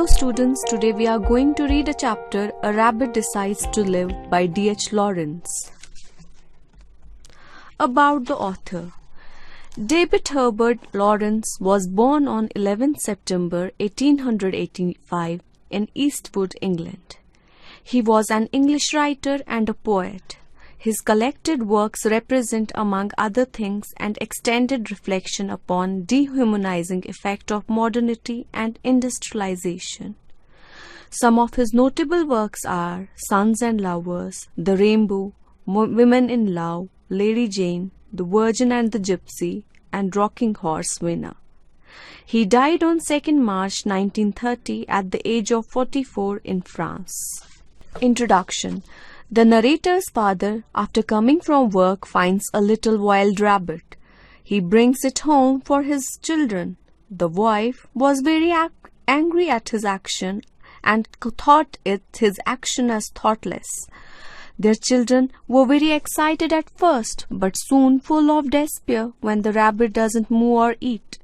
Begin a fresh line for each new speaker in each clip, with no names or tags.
students, today we are going to read a chapter, A Rabbit Decides to Live by D.H. Lawrence. About the author. David Herbert Lawrence was born on 11 September 1885 in Eastwood, England. He was an English writer and a poet. His collected works represent, among other things, an extended reflection upon dehumanizing effect of modernity and industrialization. Some of his notable works are Sons and Lovers, The Rainbow, Women in Love, Lady Jane, The Virgin and the Gypsy, and Rocking Horse Winner. He died on 2nd March 1930 at the age of 44 in France. Introduction. The narrator's father, after coming from work, finds a little wild rabbit. He brings it home for his children. The wife was very angry at his action and thought his action as thoughtless. Their children were very excited at first, but soon full of despair when the rabbit doesn't move or eat.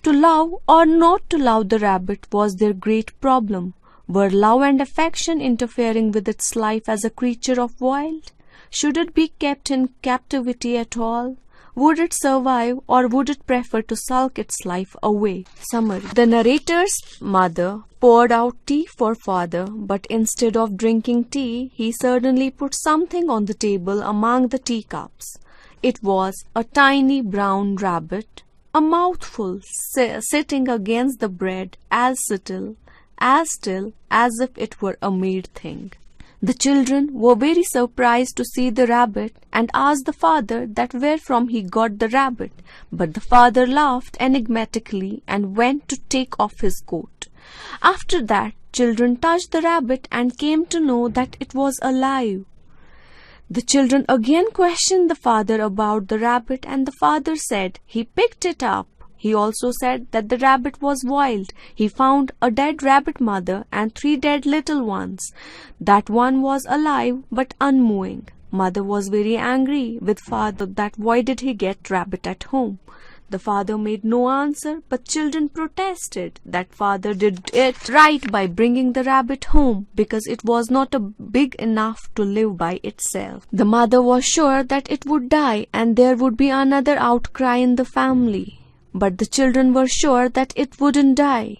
To love or not to love the rabbit was their great problem. Were love and affection interfering with its life as a creature of wild? Should it be kept in captivity at all? Would it survive, or would it prefer to sulk its life away? Summary. The narrator's mother poured out tea for father, but instead of drinking tea, he suddenly put something on the table among the teacups. It was a tiny brown rabbit, a mouthful, sitting against the bread, as still as if it were a made thing. The children were very surprised to see the rabbit and asked the father that where from he got the rabbit, but the father laughed enigmatically and went to take off his coat. After that, children touched the rabbit and came to know that it was alive. The children again questioned the father about the rabbit, and the father said he picked it up. He also said that the rabbit was wild. He found a dead rabbit mother and 3 dead little ones. That one was alive but unmoving. Mother was very angry with father that why did he get rabbit at home. The father made no answer, but children protested that father did it right by bringing the rabbit home because it was not big enough to live by itself. The mother was sure that it would die and there would be another outcry in the family. But the children were sure that it wouldn't die.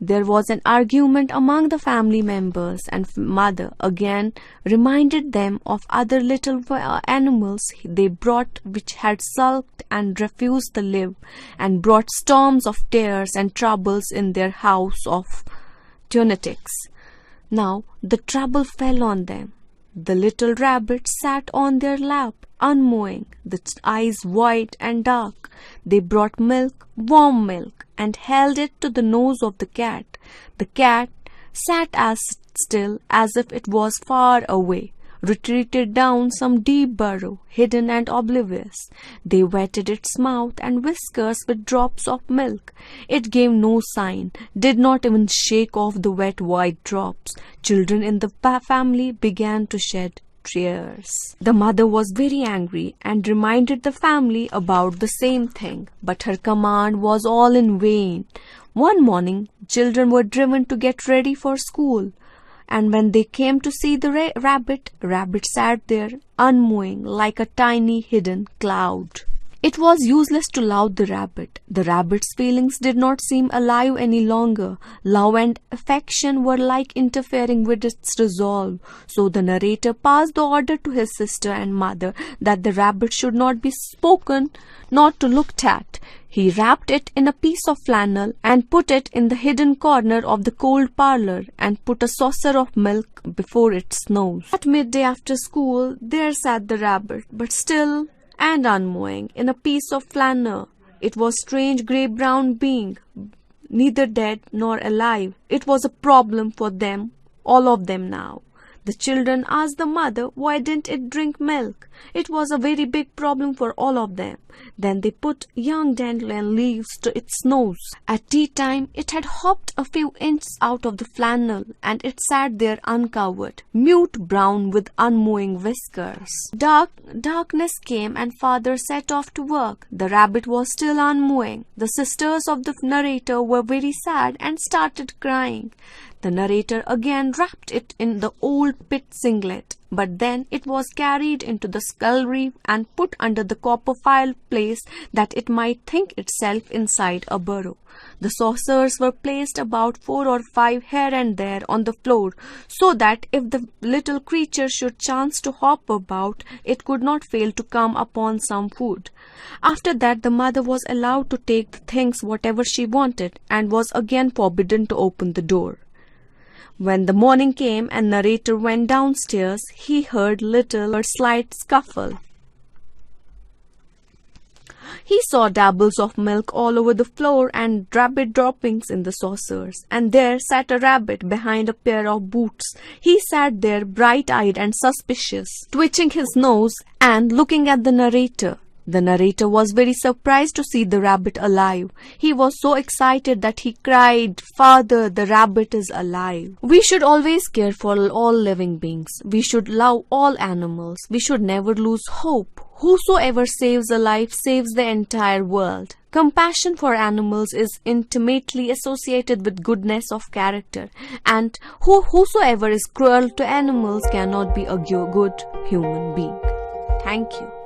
There was an argument among the family members, and mother again reminded them of other little animals they brought which had sulked and refused to live and brought storms of tears and troubles in their house of lunatics. Now the trouble fell on them. The little rabbit sat on their lap, unmoving, the eyes white and dark. They brought milk, warm milk, and held it to the nose of the cat. The cat sat as still as if it was far away, retreated down some deep burrow, hidden and oblivious. They wetted its mouth and whiskers with drops of milk. It gave no sign, did not even shake off the wet white drops. Children in the family began to shed tears. The mother was very angry and reminded the family about the same thing, but her command was all in vain. One morning, children were driven to get ready for school, and when they came to see the rabbit sat there, unmoving, like a tiny hidden cloud. It was useless to love the rabbit. The rabbit's feelings did not seem alive any longer. Love and affection were like interfering with its resolve. So the narrator passed the order to his sister and mother that the rabbit should not be spoken, not to looked at. He wrapped it in a piece of flannel and put it in the hidden corner of the cold parlor and put a saucer of milk before its nose. At midday after school, there sat the rabbit, but still and unmoving, in a piece of flannel. It was a strange grey-brown being, neither dead nor alive. It was a problem for them, all of them now. The children asked the mother why didn't it drink milk. It was a very big problem for all of them. Then they put young dandelion leaves to its nose. At tea time, it had hopped a few inches out of the flannel, and it sat there uncovered, mute brown with unmoving whiskers. Darkness came, and father set off to work. The rabbit was still unmoving. The sisters of the narrator were very sad and started crying. The narrator again wrapped it in the old pit singlet, but then it was carried into the scullery and put under the copper fireplace that it might think itself inside a burrow. The saucers were placed about 4 or 5 here and there on the floor, so that if the little creature should chance to hop about, it could not fail to come upon some food. After that, the mother was allowed to take the things whatever she wanted, and was again forbidden to open the door. When the morning came and narrator went downstairs, he heard little or slight scuffle. He saw dabbles of milk all over the floor and rabbit droppings in the saucers, and there sat a rabbit behind a pair of boots. He sat there bright-eyed and suspicious, twitching his nose and looking at the narrator. The narrator was very surprised to see the rabbit alive. He was so excited that he cried, "Father, the rabbit is alive." We should always care for all living beings. We should love all animals. We should never lose hope. Whosoever saves a life saves the entire world. Compassion for animals is intimately associated with goodness of character, and whosoever is cruel to animals cannot be a good human being. Thank you.